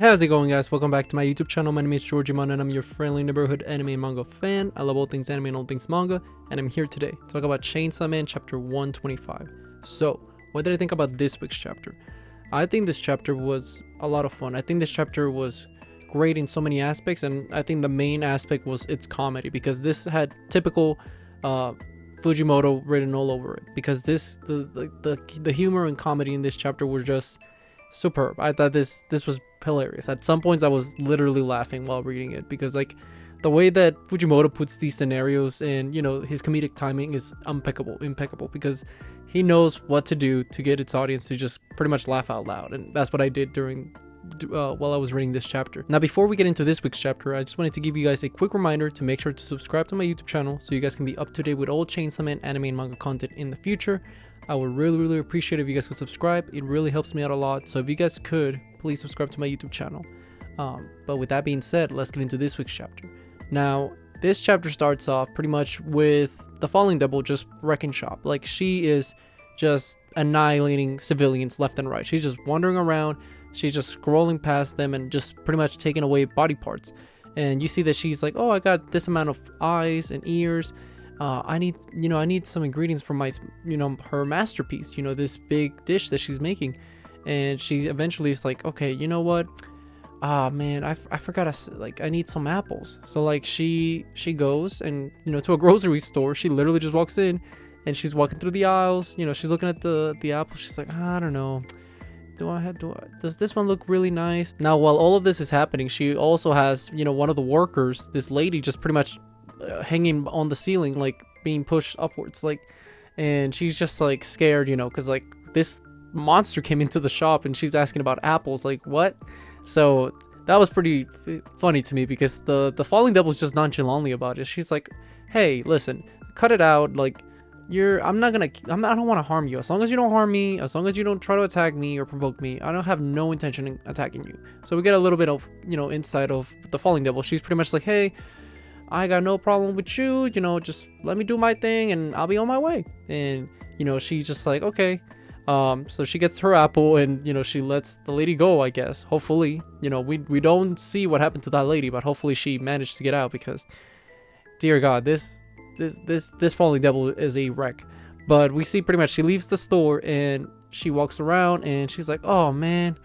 How's it going, guys? Welcome back to my YouTube channel. My name is Georgimon and I'm your friendly neighborhood anime and manga fan. I love all things anime and all things manga, and I'm here today to talk about Chainsaw Man chapter 125. So, what did I think about this week's chapter? I think this chapter was a lot of fun. I think this chapter was great in so many aspects, and I think the main aspect was its comedy, because this had typical Fujimoto written all over it. Because the humor and comedy in this chapter were just superb. I thought this was hilarious. At some points I was literally laughing while reading it, because like the way that Fujimoto puts these scenarios, and his comedic timing is impeccable, because he knows what to do to get its audience to just pretty much laugh out loud. And that's what I did while I was reading this chapter. Now, before we get into this week's chapter, I just wanted to give you guys a quick reminder to make sure to subscribe to my YouTube channel so you guys can be up to date with all Chainsaw Man anime and manga content in the future. I would really appreciate if you guys could subscribe. It really helps me out a lot. So if you guys could, please subscribe to my YouTube channel. But with that being said, let's get into this week's chapter. Now, this chapter starts off pretty much with the Falling Devil just wrecking shop. Like, she is just annihilating civilians left and right. She's just wandering around. She's just scrolling past them and just pretty much taking away body parts. And you see that she's like, oh, I got this amount of eyes and ears. I need some ingredients for my, her masterpiece, this big dish that she's making. And she eventually is like, okay, you know what? Man, I forgot I need some apples. So like she goes and, to a grocery store. She literally just walks in and she's walking through the aisles. She's looking at the apples. She's like, I don't know. Does this one look really nice? Now, while all of this is happening, she also has, one of the workers, this lady, just pretty much hanging on the ceiling, like being pushed upwards, like, and she's just like scared, because like this monster came into the shop and she's asking about apples, like what? So that was pretty funny to me, because the Falling Devil is just nonchalantly about it. She's like, hey, listen, cut it out, like I don't want to harm you. As long as you don't harm me, as long as you don't try to attack me or provoke me, I don't have no intention in attacking you. So we get a little bit of, insight of the Falling Devil. She's pretty much like, hey, I got no problem with you, just let me do my thing and I'll be on my way. And, she's just like, okay. So she gets her apple and, she lets the lady go, I guess. Hopefully, we don't see what happened to that lady, but hopefully she managed to get out, because, dear God, this Falling Devil is a wreck. But we see pretty much she leaves the store and she walks around and she's like, oh man,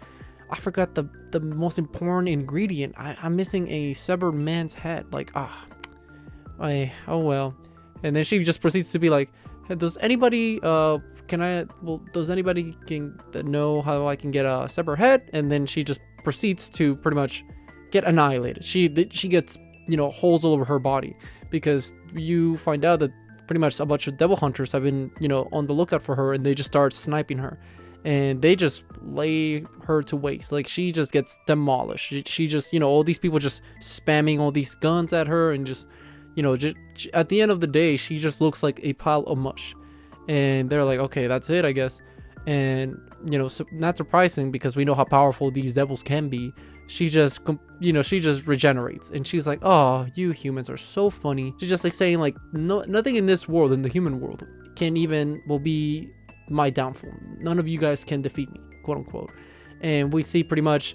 I forgot the most important ingredient. I'm missing a severed man's head. Like, oh well. And then she just proceeds to be like, hey, does anybody know how I can get a severed head? And then she just proceeds to pretty much get annihilated. She gets, holes all over her body, because you find out that pretty much a bunch of devil hunters have been, on the lookout for her, and they just start sniping her. And they just lay her to waste. Like, she just gets demolished. She just, all these people just spamming all these guns at her, and just, at the end of the day, she just looks like a pile of mush. And they're like, okay, that's it, I guess. And, so not surprising, because we know how powerful these devils can be. She just, she just regenerates. And she's like, oh, you humans are so funny. She's just like saying, like, nothing in this world, in the human world, will be my downfall. None of you guys can defeat me, quote unquote. And we see pretty much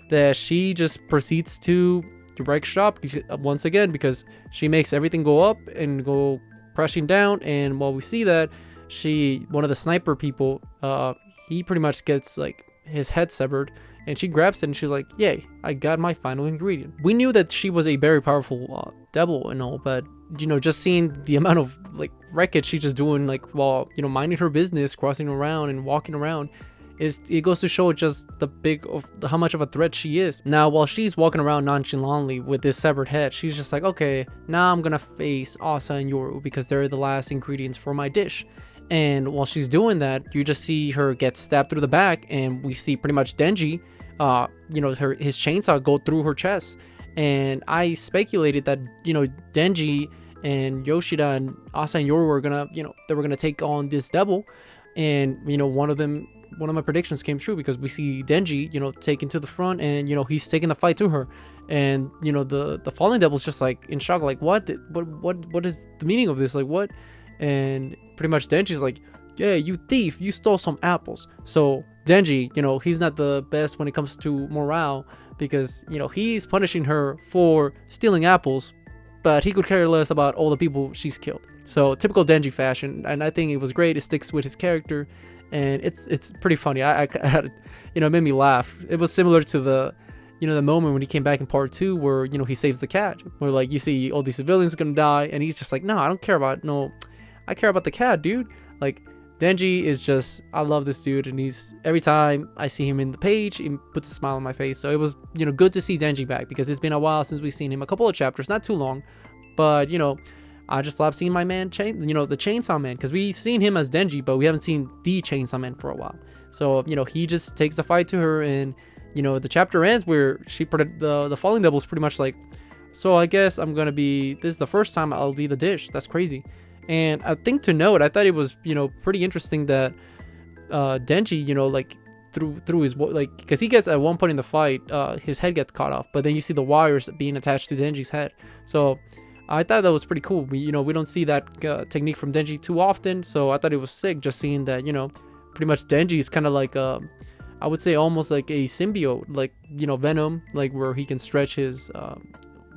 that she just proceeds to wreck shop once again, because she makes everything go up and go crashing down. And while we see that, one of the sniper people, he pretty much gets like his head severed, and she grabs it and she's like, yay, I got my final ingredient. We knew that she was a very powerful devil and all, but just seeing the amount of like wreckage she's just doing, like while minding her business, crossing around and walking around, it goes to show just how much of a threat she is. Now, while she's walking around nonchalantly with this severed head, she's just like, okay, now I'm gonna face Asa and Yoru, because they're the last ingredients for my dish. And while she's doing that, you just see her get stabbed through the back, and we see pretty much Denji, his chainsaw go through her chest. And I speculated that, Denji and Yoshida and Asa and Yoru were gonna take on this devil. And, one of my predictions came true, because we see Denji, taken to the front, and, he's taking the fight to her. And, the Fallen Devil's just like in shock, like, what is the meaning of this? Like, what? And pretty much Denji's like, yeah, you thief, you stole some apples. So Denji, he's not the best when it comes to morale, because, you know, he's punishing her for stealing apples, but he could care less about all the people she's killed. So typical Denji fashion, and I think it was great. It sticks with his character, and it's pretty funny. I had, you know, it made me laugh. It was similar to the, you know, the moment when he came back in part 2 where, you know, he saves the cat, where like you see all these civilians gonna die, and he's just like, no, I don't care about, no, I care about the cat, dude. Like, Denji is just, I love this dude, and he's, every time I see him in the page, he puts a smile on my face. So it was, you know, good to see Denji back, because it's been a while since we've seen him. A couple of chapters, not too long, but, you know, I just love seeing my man, the Chainsaw Man, because we've seen him as Denji, but we haven't seen the Chainsaw Man for a while. So, you know, he just takes the fight to her, and, you know, the chapter ends where she the Falling Devil is pretty much like, so I guess I'm gonna be, this is the first time I'll be the dish. That's crazy. And I think to note, I thought it was, you know, pretty interesting that Denji, you know, like through his, like, because he gets at one point in the fight, his head gets cut off, but then you see the wires being attached to Denji's head. So I thought that was pretty cool. We don't see that technique from Denji too often, so I thought it was sick just seeing that, you know, pretty much Denji is kind of like I would say almost like a symbiote, like, you know, Venom, like where he can stretch his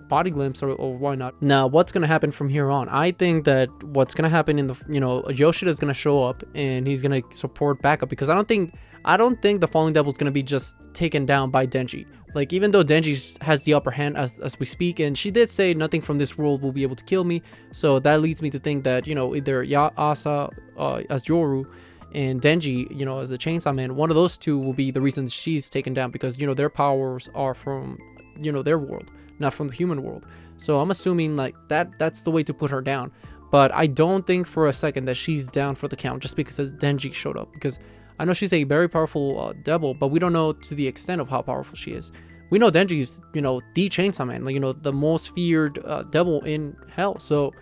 body glimpse, or why not. Now, what's gonna happen from here on? I think that what's gonna happen in the, you know, Yoshida is gonna show up and he's gonna support backup, because I don't think the Falling Devil is gonna be just taken down by Denji. Like, even though Denji has the upper hand as we speak, and she did say nothing from this world will be able to kill me, so that leads me to think that, you know, either Asa as Yoru and Denji, you know, as the Chainsaw Man, one of those two will be the reason she's taken down, because, you know, their powers are from, you know, their world, not from the human world. So I'm assuming like that's the way to put her down. But I don't think for a second that she's down for the count just because Denji showed up, because I know she's a very powerful devil, but we don't know to the extent of how powerful she is. We know Denji's, you know, the Chainsaw Man, like, you know, the most feared devil in hell. So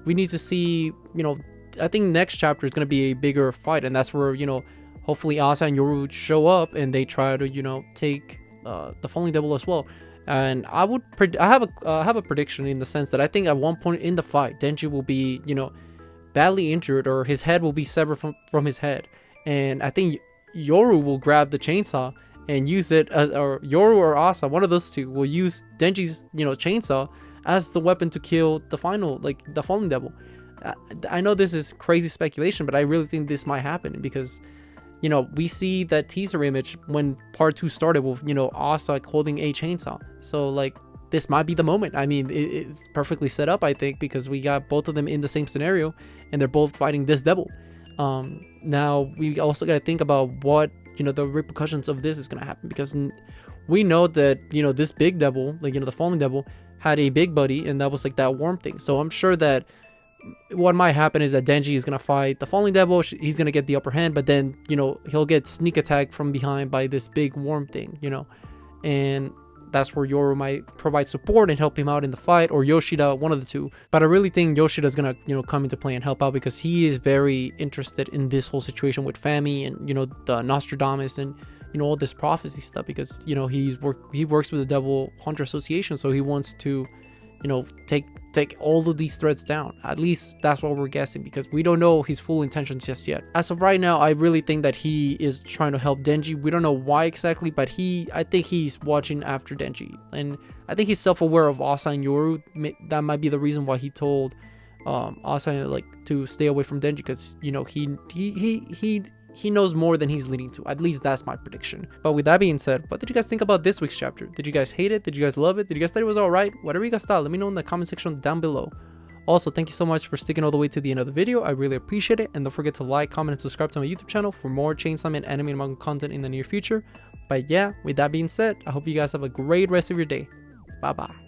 we need to see, you know, I think next chapter is going to be a bigger fight, and that's where, you know, hopefully Asa and Yoru show up and they try to, you know, take the Falling Devil as well. And I have a prediction, in the sense that I think at one point in the fight, Denji will be, you know, badly injured, or his head will be severed from his head, and I think Yoru will grab the chainsaw and use it as, or Yoru or Asa, one of those two, will use Denji's, you know, chainsaw as the weapon to kill the Falling Devil. I know this is crazy speculation, but I really think this might happen, because, you know, we see that teaser image when part 2 started with, you know, Asa holding a chainsaw. So like, this might be the moment. I mean, it's perfectly set up, I think, because we got both of them in the same scenario and they're both fighting this devil. Now we also got to think about what, you know, the repercussions of this is going to happen, because we know that, you know, this big devil, like, you know, the Falling Devil had a big buddy, and that was like that worm thing. So I'm sure that what might happen is that Denji is going to fight the Falling Devil. He's going to get the upper hand, but then, you know, he'll get sneak attacked from behind by this big worm thing, you know, and that's where Yoru might provide support and help him out in the fight, or Yoshida, one of the two. But I really think Yoshida is going to, you know, come into play and help out, because he is very interested in this whole situation with Fami and, you know, the Nostradamus and, you know, all this prophecy stuff, because, you know, he works with the Devil Hunter Association, so he wants to, you know, take all of these threats down. At least that's what we're guessing, because we don't know his full intentions just yet. As of right now, I really think that he is trying to help Denji. We don't know why exactly, but I think he's watching after Denji, and I think he's self-aware of Asa and Yoru. That might be the reason why he told Asa, like, to stay away from Denji, because, you know, he knows more than he's leading to. At least that's my prediction. But with that being said, what did you guys think about this week's chapter? Did you guys hate it? Did you guys love it? Did you guys think it was alright? Whatever you guys thought, let me know in the comment section down below. Also, thank you so much for sticking all the way to the end of the video. I really appreciate it. And don't forget to like, comment, and subscribe to my YouTube channel for more Chainsaw Man anime and manga content in the near future. But yeah, with that being said, I hope you guys have a great rest of your day. Bye bye.